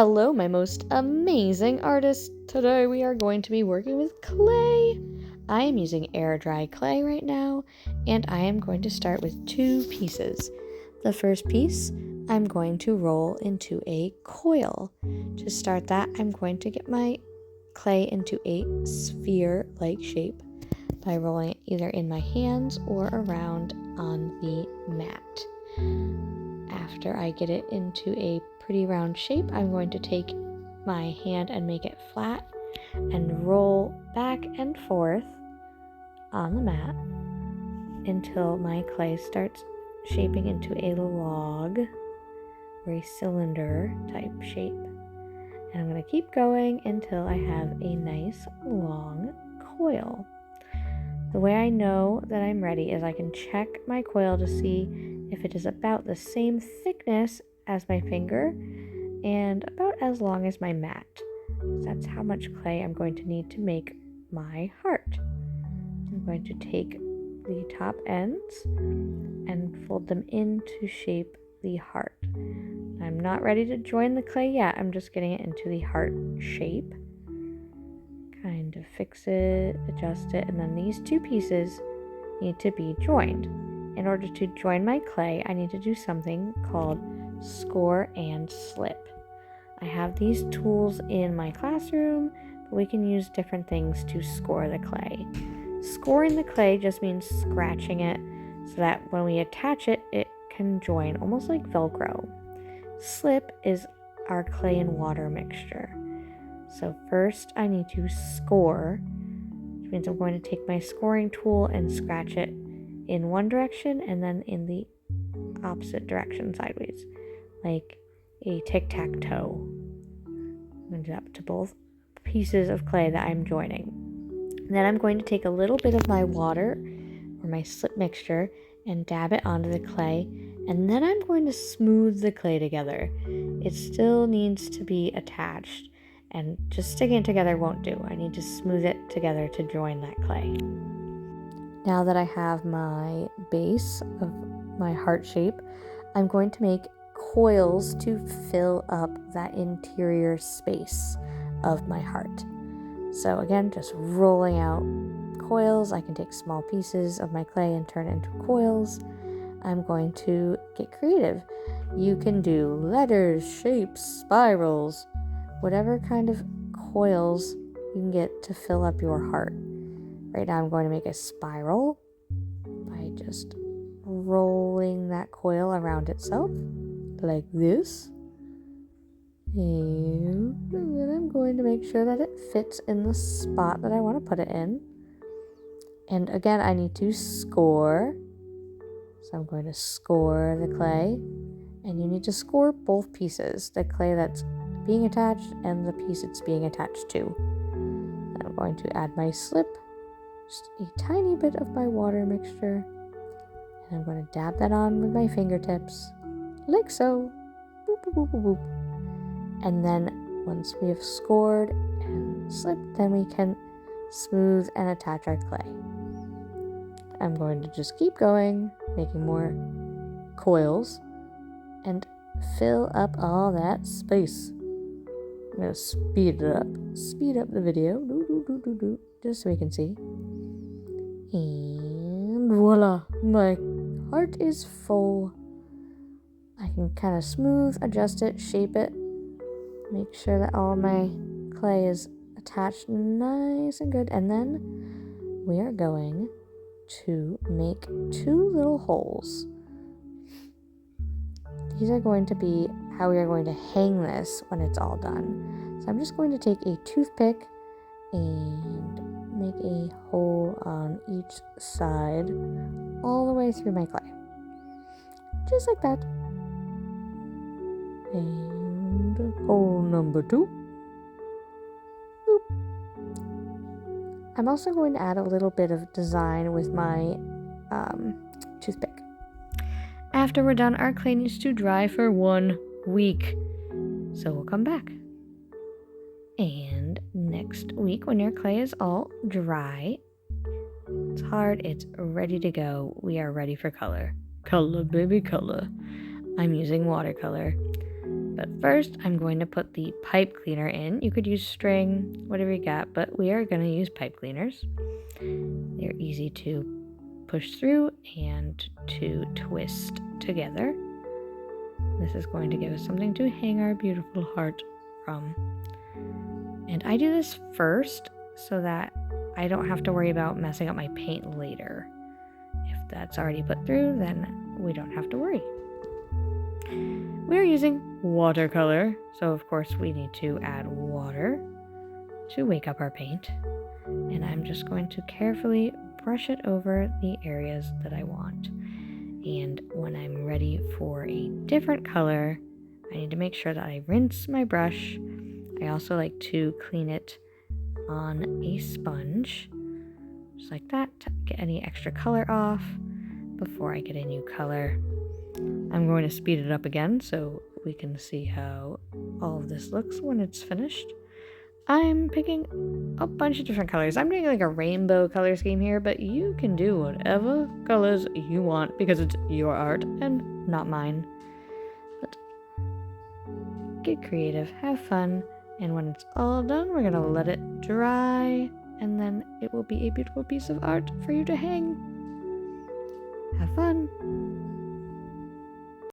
Hello, my most amazing artists. Today we are going to be working with clay. I am using air dry clay right now, and I am going to start with 2 pieces. The first piece I'm going to roll into a coil. To start that, I'm going to get my clay into a sphere-like shape by rolling it either in my hands or around on the mat. After I get it into a pretty round shape, I'm going to take my hand and make it flat and roll back and forth on the mat until my clay starts shaping into a log or a cylinder type shape. And I'm going to keep going until I have a nice long coil. The way I know that I'm ready is I can check my coil to see if it is about the same thickness as my finger and about as long as my mat. That's how much clay I'm going to need to make my heart. I'm going to take the top ends and fold them in to shape the heart. I'm not ready to join the clay yet. I'm just getting it into the heart shape. Kind of fix it, adjust it, and then these 2 pieces need to be joined. In order to join my clay, I need to do something called score and slip. I have these tools in my classroom, but we can use different things to score the clay. Scoring the clay just means scratching it so that when we attach it, it can join almost like Velcro. Slip is our clay and water mixture. So first I need to score, which means I'm going to take my scoring tool and scratch it in one direction and then in the opposite direction sideways, like a tic-tac-toe. I'm going to do that to both pieces of clay that I'm joining. And then I'm going to take a little bit of my water or my slip mixture and dab it onto the clay, and then I'm going to smooth the clay together. It still needs to be attached, and just sticking it together won't do. I need to smooth it together to join that clay. Now that I have my base of my heart shape, I'm going to make coils to fill up that interior space of my heart. So again, just rolling out coils. I can take small pieces of my clay and turn it into coils. I'm going to get creative. You can do letters, shapes, spirals, whatever kind of coils you can get to fill up your heart. Right now I'm going to make a spiral by just rolling that coil around itself like this. And then I'm going to make sure that it fits in the spot that I want to put it in. And again, I need to score. So I'm going to score the clay. And you need to score both pieces, the clay that's being attached and the piece it's being attached to. I'm going to add my slip, just a tiny bit of my water mixture, and I'm going to dab that on with my fingertips, like so. Boop, boop, boop, boop, boop. And then once we have scored and slipped, then we can smooth and attach our clay. I'm going to just keep going, making more coils, and fill up all that space. I'm going to speed up the video, just so we can see. And voila, my heart is full. I can kind of smooth, adjust it, shape it, make sure that all my clay is attached nice and good. And then we are going to make 2 little holes. These are going to be how we are going to hang this when it's all done. So I'm just going to take a toothpick and make a hole on each side all the way through my clay. Just like that. And hole number 2. Boop. I'm also going to add a little bit of design with my toothpick. After we're done, our clay needs to dry for 1 week. So we'll come back. And next week, when your clay is all dry, it's hard, it's ready to go, we are ready for color. Color, baby, color. I'm using watercolor. But first, I'm going to put the pipe cleaner in. You could use string, whatever you got, but we are going to use pipe cleaners. They're easy to push through and to twist together. This is going to give us something to hang our beautiful heart from. And I do this first so that I don't have to worry about messing up my paint later. If that's already put through, then we don't have to worry. We're using watercolor, so of course we need to add water to wake up our paint. And I'm just going to carefully brush it over the areas that I want. And when I'm ready for a different color, I need to make sure that I rinse my brush. I also like to clean it on a sponge, just like that, to get any extra color off before I get a new color. I'm going to speed it up again so we can see how all of this looks when it's finished. I'm picking a bunch of different colors. I'm doing like a rainbow color scheme here, but you can do whatever colors you want because it's your art and not mine. But get creative, have fun, and when it's all done, we're gonna let it dry, and then it will be a beautiful piece of art for you to hang. Have fun!